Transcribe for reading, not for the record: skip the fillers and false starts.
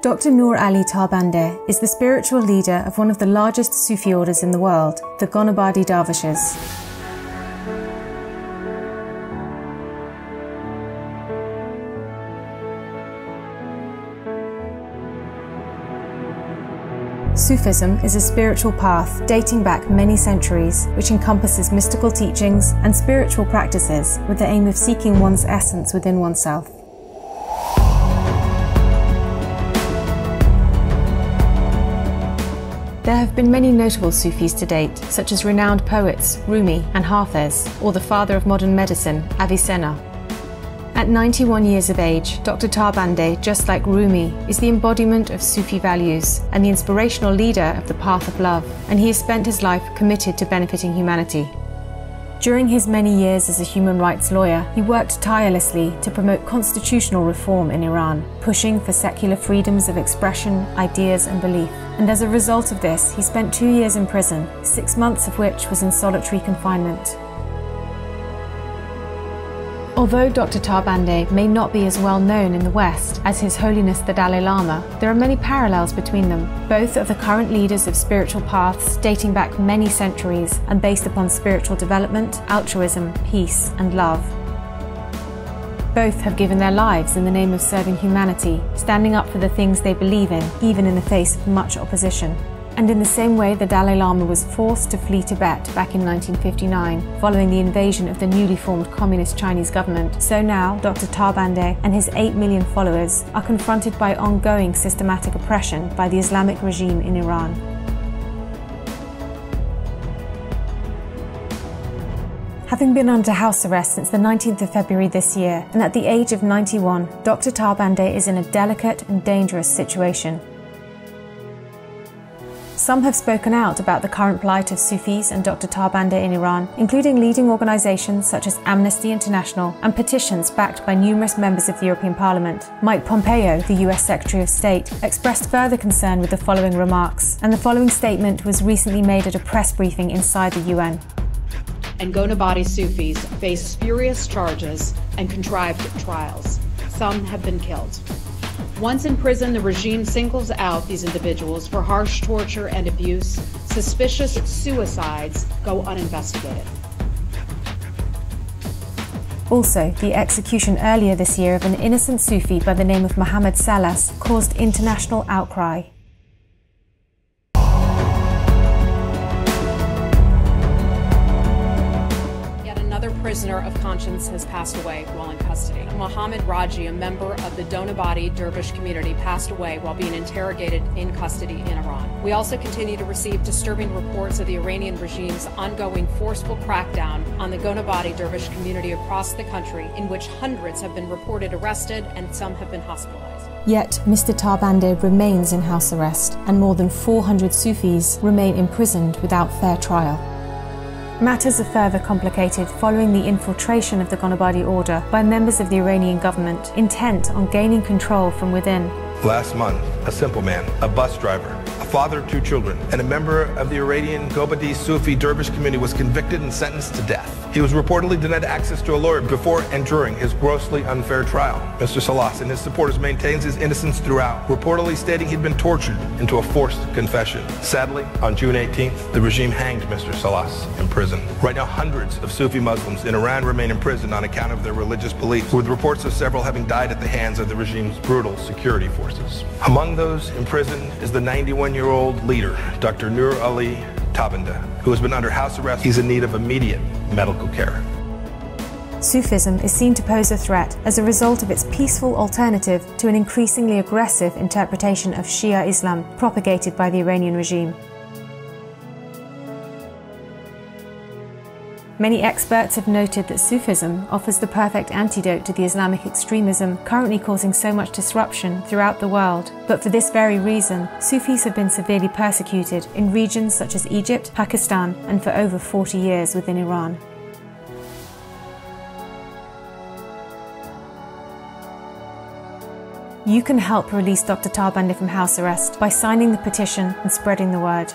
Dr Ali Tabandeh is the spiritual leader of one of the largest Sufi orders in the world, the Gonabadi Dervishes. Sufism is a spiritual path dating back many centuries, which encompasses mystical teachings and spiritual practices with the aim of seeking one's essence within oneself. There have been many notable Sufis to date, such as renowned poets Rumi and Hafiz, or the father of modern medicine, Avicenna. At 91 years of age, Dr Tabandeh, just like Rumi, is the embodiment of Sufi values and the inspirational leader of the path of love, and he has spent his life committed to benefiting humanity. During his many years as a human rights lawyer, he worked tirelessly to promote constitutional reform in Iran, pushing for secular freedoms of expression, ideas and belief. And as a result of this, he spent 2 years in prison, 6 months of which was in solitary confinement. Although Dr Tabandeh may not be as well known in the West as His Holiness the Dalai Lama, there are many parallels between them. Both are the current leaders of spiritual paths dating back many centuries and based upon spiritual development, altruism, peace and love. Both have given their lives in the name of serving humanity, standing up for the things they believe in, even in the face of much opposition. And in the same way the Dalai Lama was forced to flee Tibet back in 1959, following the invasion of the newly formed Communist Chinese government, so now Dr Tabandeh and his 8 million followers are confronted by ongoing systematic oppression by the Islamic regime in Iran. Having been under house arrest since the 19th of February this year, and at the age of 91, Dr Tabandeh is in a delicate and dangerous situation. Some have spoken out about the current plight of Sufis and Dr Tabandeh in Iran, including leading organisations such as Amnesty International and petitions backed by numerous members of the European Parliament. Mike Pompeo, the US Secretary of State, expressed further concern with the following remarks, and the following statement was recently made at a press briefing inside the UN. And Gonabadi Sufis face spurious charges and contrived trials. Some have been killed. Once in prison, the regime singles out these individuals for harsh torture and abuse. Suspicious suicides go uninvestigated. Also, the execution earlier this year of an innocent Sufi by the name of Mohammed Salas caused international outcry. Prisoner of conscience has passed away while in custody. Mohammed Raji, a member of the Gonabadi Dervish community, passed away while being interrogated in custody in Iran. We also continue to receive disturbing reports of the Iranian regime's ongoing forceful crackdown on the Gonabadi Dervish community across the country, in which hundreds have been reported arrested and some have been hospitalized. Yet, Mr Tabandeh remains in house arrest, and more than 400 Sufis remain imprisoned without fair trial. Matters are further complicated following the infiltration of the Gonabadi order by members of the Iranian government, intent on gaining control from within. Last month, a simple man, a bus driver, a father of 2 children, and a member of the Iranian Gonabadi Sufi Dervish community was convicted and sentenced to death. He was reportedly denied access to a lawyer before and during his grossly unfair trial. Mr. Salas and his supporters maintains his innocence throughout, reportedly stating he'd been tortured into a forced confession. Sadly, on June 18th, the regime hanged Mr. Salas in prison. Right now, hundreds of Sufi Muslims in Iran remain in prison on account of their religious beliefs, with reports of several having died at the hands of the regime's brutal security forces. Among those in prison is the 91-year-old leader, Dr Ali Tabandeh, who has been under house arrest. He's in need of immediate medical care. Sufism is seen to pose a threat as a result of its peaceful alternative to an increasingly aggressive interpretation of Shia Islam propagated by the Iranian regime. Many experts have noted that Sufism offers the perfect antidote to the Islamic extremism currently causing so much disruption throughout the world. But for this very reason, Sufis have been severely persecuted in regions such as Egypt, Pakistan, and for over 40 years within Iran. You can help release Dr Tabandeh from house arrest by signing the petition and spreading the word.